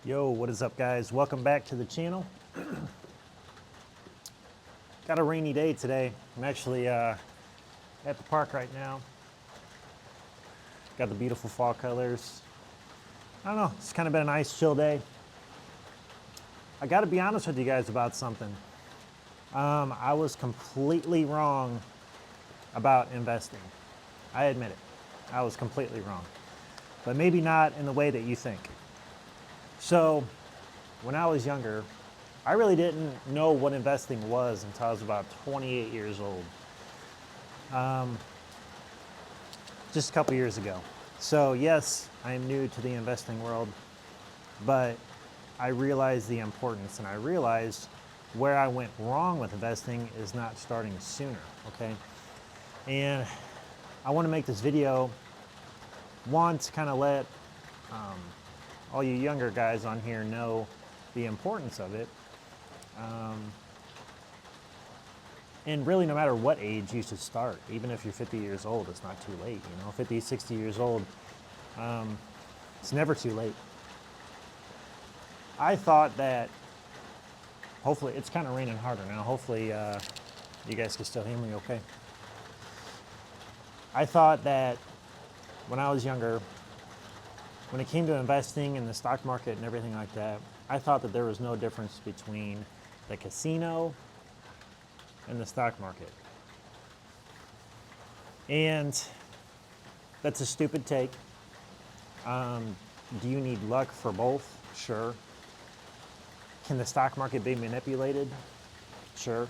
Yo, what is up, guys? Welcome back to the channel. Got a rainy day today. I'm actually at the park right now. Got the beautiful fall colors. I don't know, it's kind of been a nice chill day. I got to be honest with you guys about something. I was completely wrong about investing. I admit it. I was completely wrong. But maybe not in the way that you think. So, when I was younger, I really didn't know what investing was until I was about 28 years old. Just a couple years ago. So yes, I am new to the investing world, but I realized the importance and I realized where I went wrong with investing is not starting sooner, okay? And I want to make this video, one, to kind of let all you younger guys on here know the importance of it. And really, no matter what age you should start, even if you're 50 years old, it's not too late, 50, 60 years old, it's never too late. I thought that, hopefully, it's kind of raining harder now, hopefully you guys can still hear me okay. I thought that when I was younger, when it came to investing in the stock market and everything like that, I thought that there was no difference between the casino and the stock market. And that's a stupid take. Do you need luck for both? Sure. Can the stock market be manipulated? Sure.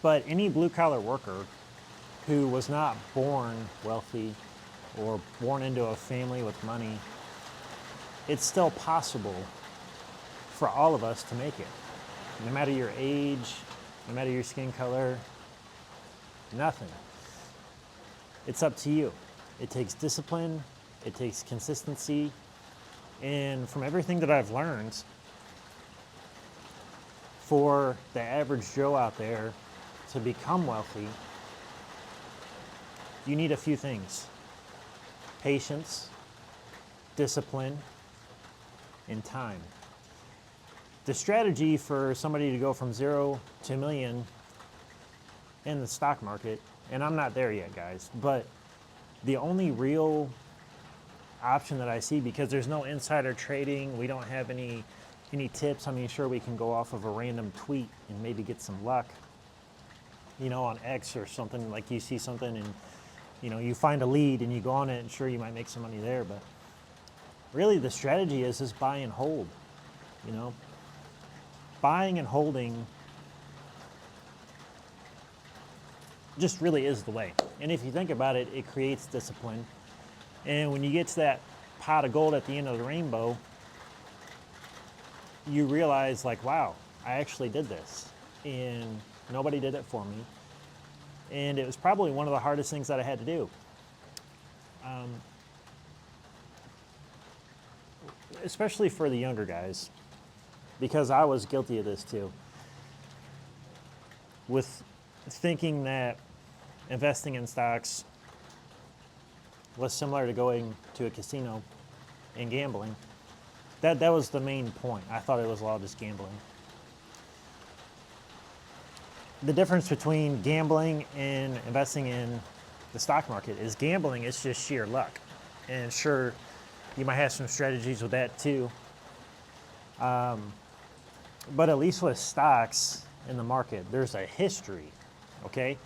But any blue-collar worker who was not born wealthy or born into a family with money, it's still possible for all of us to make it. No matter your age, no matter your skin color, nothing. It's up to you. It takes discipline, it takes consistency, and from everything that I've learned, for the average Joe out there to become wealthy, you need a few things. Patience, discipline, and time. The strategy for somebody to go from 0 to $1 million in the stock market, and I'm not there yet, guys, but the only real option that I see, because there's no insider trading, we don't have any tips. I mean, sure, we can go off of a random tweet and maybe get some luck, on X or something, like you see something and you find a lead and you go on it, and sure, you might make some money there, but really the strategy is just buy and hold. Buying and holding just really is the way. And if you think about it, it creates discipline. And when you get to that pot of gold at the end of the rainbow, you realize, like, wow, I actually did this. And nobody did it for me. And it was probably one of the hardest things that I had to do. Especially for the younger guys, because I was guilty of this too. With thinking that investing in stocks was similar to going to a casino and gambling. That was the main point. I thought it was all just gambling. The difference between gambling and investing in the stock market is gambling is just sheer luck. And sure, you might have some strategies with that too. But at least with stocks in the market, there's a history, okay?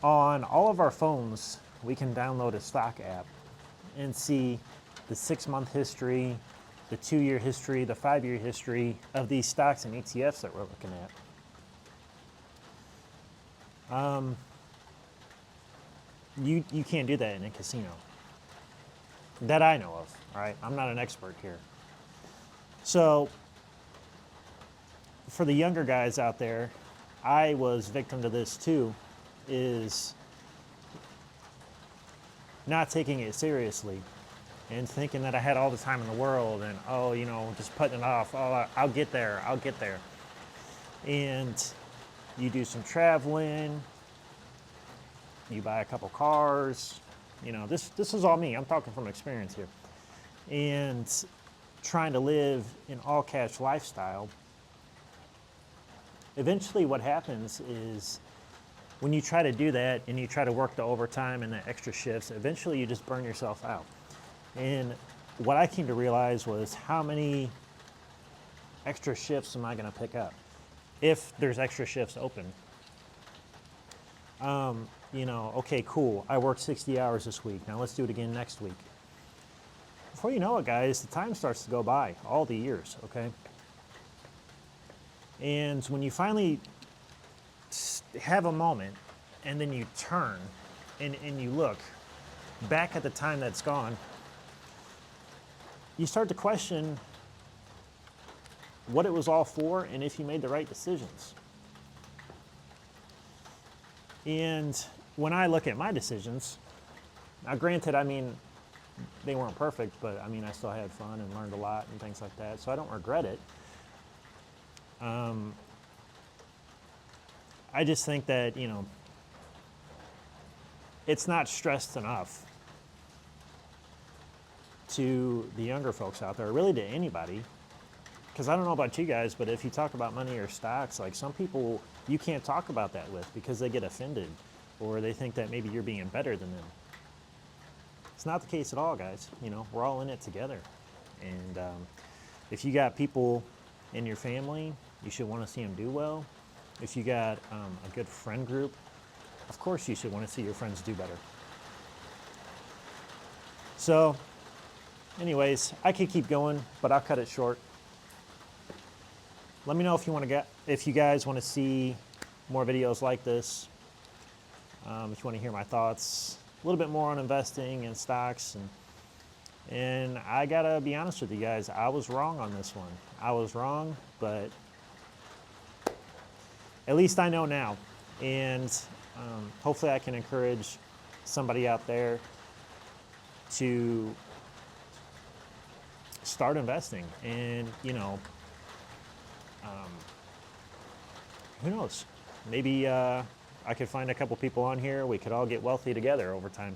On all of our phones, we can download a stock app and see the 6-month history, the 2-year history, the 5-year history of these stocks and ETFs that we're looking at. You can't do that in a casino. That I know of, all right? I'm not an expert here. So, for the younger guys out there, I was victim to this too, is not taking it seriously and thinking that I had all the time in the world and, just putting it off. Oh, I'll get there. And you do some traveling, you buy a couple cars, You know, this is all me. I'm talking from experience here. And trying to live an all cash lifestyle, eventually what happens is when you try to do that and you try to work the overtime and the extra shifts, eventually you just burn yourself out. And what I came to realize was how many extra shifts am I going to pick up if there's extra shifts open. You know, okay, cool. I worked 60 hours this week. Now let's do it again next week. Before you know it, guys, the time starts to go by, all the years, okay? And when you finally have a moment and then you turn and you look back at the time that's gone, you start to question what it was all for and if you made the right decisions. And when I look at my decisions, now granted, I mean, they weren't perfect, but I mean, I still had fun and learned a lot and things like that, so I don't regret it. I just think that, you know, it's not stressed enough to the younger folks out there, really to anybody, because I don't know about you guys, but if you talk about money or stocks, like some people you can't talk about that with because they get offended or they think that maybe you're being better than them. It's not the case at all, guys. You know, we're all in it together. And if you got people in your family, you should want to see them do well. If you got a good friend group, of course you should want to see your friends do better. So, anyways, I could keep going, but I'll cut it short. Let me know if you guys want to see more videos like this. If you want to hear my thoughts, a little bit more on investing and stocks, and I gotta be honest with you guys, I was wrong on this one. I was wrong, but at least I know now, and hopefully I can encourage somebody out there to start investing. And you know, who knows? Maybe I could find a couple people on here. We could all get wealthy together over time.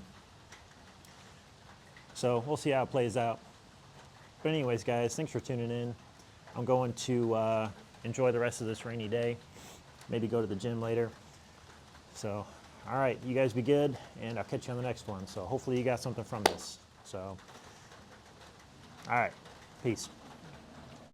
So we'll see how it plays out. But anyways, guys, thanks for tuning in. I'm going to enjoy the rest of this rainy day. Maybe go to the gym later. So, all right, you guys be good, and I'll catch you on the next one. So hopefully you got something from this. So, all right, peace.